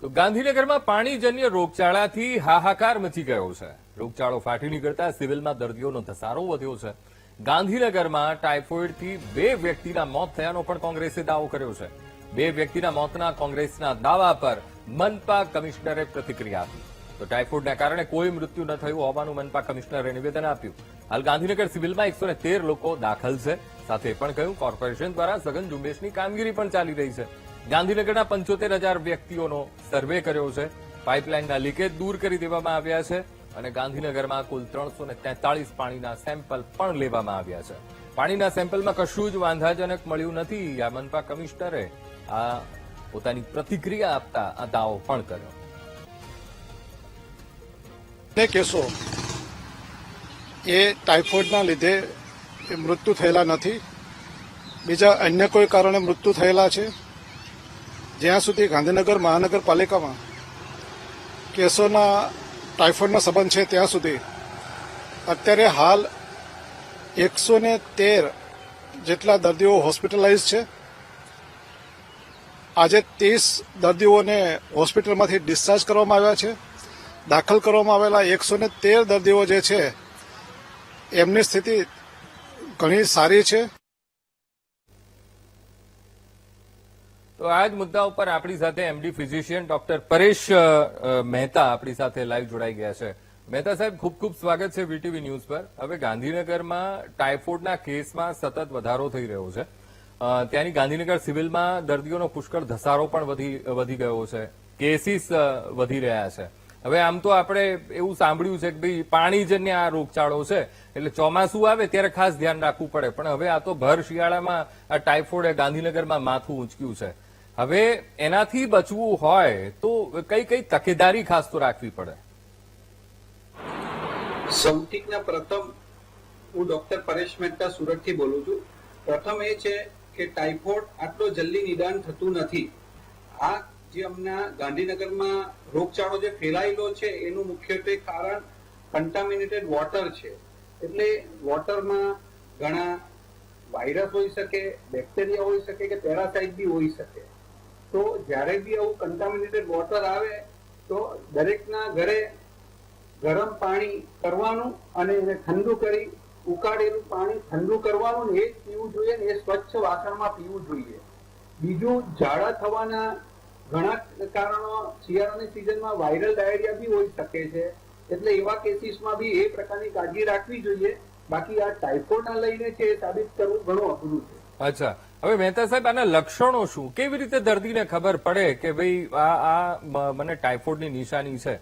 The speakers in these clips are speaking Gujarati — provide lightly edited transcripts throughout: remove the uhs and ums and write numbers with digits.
તો ગાંધીનગરમાં પાણીજન્ય રોગચાળાથી હાહાકાર મચી ગયો છે. રોગચાળો ફાટી નીકળતા સિવિલમાં દર્દીઓનો ધસારો વધ્યો છે. ગાંધીનગરમાં ટાઇફોઇડથી 2 વ્યક્તિના મોત થયાનો પણ કોંગ્રેસે દાવો કર્યો છે. 2 વ્યક્તિના મોતના કોંગ્રેસના દાવા પર મનપા કમિશનરે પ્રતિક્રિયા આપી. તો ટાઇફોઇડના કારણે કોઈ મૃત્યુ ન થયું હોવાનું મનપા કમિશનરે નિવેદન આપ્યું. હાલ ગાંધીનગર સિવિલમાં 113 લોકો દાખલ છે. સાથે પણ કહ્યું કોર્પોરેશન દ્વારા સઘન ઝુંબેશની કામગીરી પણ ચાલી રહી છે. ગાંધીનગરના 75,000 વ્યક્તિઓનો સર્વે કર્યો છે. પાઇપલાઇનના લીકેજ દૂર કરી દેવામાં આવ્યા છે અને ગાંધીનગરમાં કુલ 343 પાણીના સેમ્પલ પણ લેવામાં આવ્યા છે. પાણીના સેમ્પલમાં કશું જ વાંધાજનક મળ્યું નથી. આ મનપા કમિશનરે આ પોતાની પ્રતિક્રિયા આપતા આ દાવો પણ કર્યો. કેસો એ ટાઇફોઇડના લીધે મૃત્યુ થયેલા નથી. બીજા અન્ય કોઈ કારણે મૃત્યુ થયેલા છે. જ્યાં સુધી ગાંધીનગર મહાનગરપાલિકામાં કેસોના ટાઇફોઇડના સંબંધ છે ત્યાં સુધી અત્યારે હાલ 113 જેટલા દર્દીઓ હોસ્પિટલાઇઝ છે. આજે 30 દર્દીઓને હોસ્પિટલમાંથી ડિસ્ચાર્જ કરવામાં આવ્યા છે. દાખલ કરવામાં આવેલા 113 દર્દીઓ જે છે એમની સ્થિતિ ઘણી સારી છે. તો આ જ મુદ્દા ઉપર આપણી સાથે MD physician doctor Paresh Mehta આપણી સાથે લાઈવ જોડાઈ ગયા છે. મહેતા સાહેબ, ખૂબ ખૂબ સ્વાગત છે વીટીવી ન્યૂઝ પર. હવે ગાંધીનગરમાં ટાઇફોઇડના કેસમાં સતત વધારો થઈ રહ્યો છે. ત્યાંની ગાંધીનગર સિવિલમાં દર્દીઓનો પુષ્કળ ધસારો પણ વધી ગયો છે. કેસીસ વધી રહ્યા છે. હવે આમ તો આપણે એવું સાંભળ્યું છે કે ભાઈ પાણીજન્ય આ રોગચાળો છે એટલે ચોમાસું આવે ત્યારે ખાસ ધ્યાન રાખવું પડે, પણ હવે આ તો ભર શિયાળામાં આ ટાઇફોઇડે ગાંધીનગરમાં માથું ઊંચક્યું છે. હવે એનાથી બચવું હોય તો કઈ કઈ તકેદારી ખાસ તો રાખવી પડે? સૌથી પ્રથમ હું ડોક્ટર પરેશ મહેતા સુરતથી બોલું છું. પ્રથમ એ છે કે ટાઇફોઇડ આટલો જલ્દી નિદાન થતું નથી. આ જે હમણાં ગાંધીનગરમાં રોગચાળો જે ફેલાયેલો છે એનું મુખ્યત્વે કારણ કન્ટામિનેટેડ વોટર છે. એટલે વોટરમાં ઘણા વાયરસ હોઈ શકે, બેક્ટેરિયા હોઈ શકે કે પેરાસાઇટ બી હોઈ શકે. તો જ્યારે બી આવું કન્ટામિનેટેડ વોટર આવે તો દરેકના ઘરે ગરમ પાણી કરવાનું અને એને ઠંડુ કરી ઉકાળેલું પાણી ઠંડુ કરવાનું ને એ જ પીવું જોઈએ ને એ સ્વચ્છ વાસણમાં પીવું જોઈએ. બીજું, ઝાડા થવાના ઘણા કારણો શિયાળાની સિઝનમાં વાયરલ ડાયરિયા બી હોઈ શકે છે. એટલે એવા કેસીસમાં બી એ પ્રકારની કાળજી રાખવી જોઈએ. બાકી આ ટાઇફોઇડના લઈને છે એ સાબિત કરવું ઘણું અઘરું છે. અચ્છા, હવે મહેતા સાહેબ, આના લક્ષણો શું? કેવી રીતે દર્દીને ખબર પડે કે ભાઈ આ મને ટાઇફોઇડની નિશાની છે,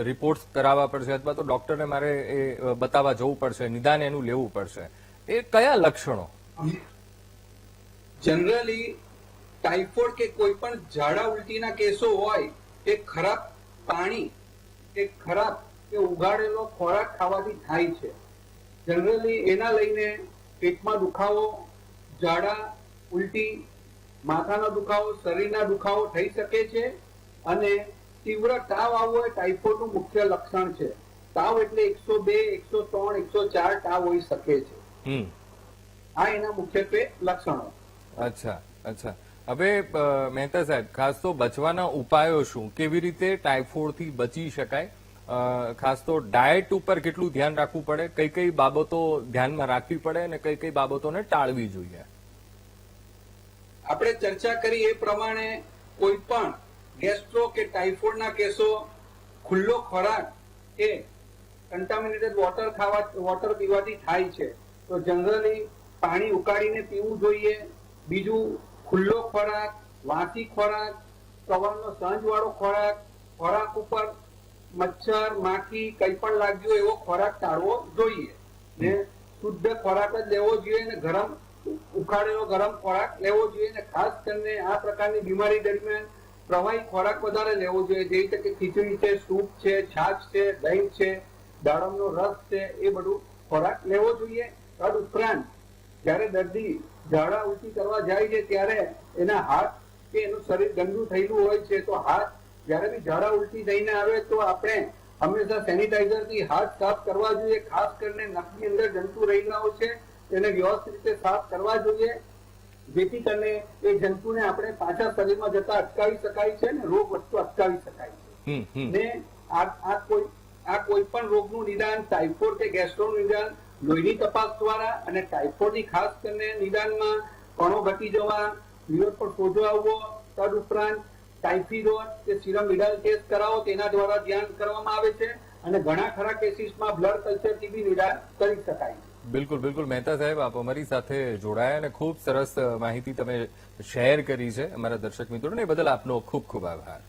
રિપોર્ટ કરાવવા પડશે અથવા તો ડોક્ટરને મારે એ બતાવવા જવું પડશે, નિદાન એનું લેવું પડશે? એ કયા લક્ષણો? જનરલી ટાઇફોઇડ કે કોઈ પણ ઝાડા ઉલટીના કેસો હોય એ ખરાબ પાણી કે ખરાબ કે ઉગાડેલો ખોરાક ખાવાથી થાય છે. જનરલી એના લઈને પેટમાં દુખાવો, ઝાડા, ઉલટી, માથાનો દુખાવો, શરીરના દુખાવો થઈ શકે છે. અને તીવ્ર તાવ આવવો એ ટાઇફોઇડનું મુખ્ય લક્ષણ છે. તાવ એટલે 102, 103, 104 તાવ હોઈ શકે છે. આ એના મુખ્યત્વે લક્ષણો. અચ્છા અચ્છા. હવે મહેતા સાહેબ, ખાસ તો બચવાના ઉપાયો શું? કેવી રીતે ટાઇફોઇડથી બચી શકાય? ખાસ તો ડાયટ ઉપર કેટલું ધ્યાન રાખવું પડે? કઈ કઈ બાબતો ધ્યાનમાં રાખવી પડે અને કઈ કઈ બાબતોને ટાળવી જોઈએ? આપણે ચર્ચા કરી એ પ્રમાણે કોઈ પણ ગેસ્ટ્રો કે ટાઇફોઇડના કેસો ખુલ્લો ખોરાક કે કન્ટામિનેટેડ વોટર પીવાથી થાય છે. તો જનરલી પાણી ઉકાળીને પીવું જોઈએ. બીજું, ખુલ્લો ખોરાક, વાસી ખોરાક, સવારનો સાંજવાળો ખોરાક, ખોરાક ઉપર મચ્છર, માખી કંઈ પણ લાગ્યું એવો ખોરાક ટાળવો જોઈએ ને શુદ્ધ ખોરાક જ લેવો જોઈએ ને ગરમ ઉકાળેલો ગરમ ખોરાક લેવો જોઈએ ને ખાસ કરીને આ પ્રકારની બીમારી દરમિયાન પ્રવાહી ખોરાક વધારે લેવો જોઈએ. જેવી રીતે કે ખીચડી છે, સૂપ છે, છાશ છે, દહીં છે, દાડમનો રસ છે, એ બધું ખોરાક લેવો જોઈએ. તદ ઉપરાંત જયારે દર્દી ઝાડા ઉલટી કરવા જાય છે ત્યારે એના હાથ કે એનું શરીર ગંદુ થયેલું હોય છે તો હાથ જયારે બી ઝાડા ઉલટી થઈને આવે તો આપણે હંમેશા સેનિટાઈઝરથી હાથ સાફ કરવા જોઈએ. ખાસ કરીને નખની અંદર જંતુ રહેલા હોય છે તેને વ્યવસ્થિત રીતે સાફ કરવા જોઈએ. જેથી કરીને એ જંતુને આપણે પાછા શરીરમાં જતા અટકાવી શકાય છે અને રોગ વધતો અટકાવી શકાય છે. ને આ કોઈ પણ રોગનું નિદાન ટાઇફોઇડ કે ગેસ્ટ્રોનું નિદાન લોહીની તપાસ દ્વારા અને ટાઇફોઇડની ખાસ કરીને નિદાનમાં કણો ઘટી જવા, લીવર પર સોજો આવવો, તદ ઉપરાંત ટાઇફોઇડ કે સિરમ મિડલ ટેસ્ટ કરાવો તેના દ્વારા ધ્યાન કરવામાં આવે છે અને ઘણા ખરા કેસીસમાં બ્લડ કલ્ચરથી બી નિદાન કરી શકાય છે. બિલકુલ બિલકુલ મહેતા સાહેબ, આપ અમારી સાથે જોડાયા અને ખૂબ સરસ માહિતી તમે શેર કરી છે અમારા દર્શક મિત્રોને, એ બદલ આપનો ખૂબ ખૂબ આભાર.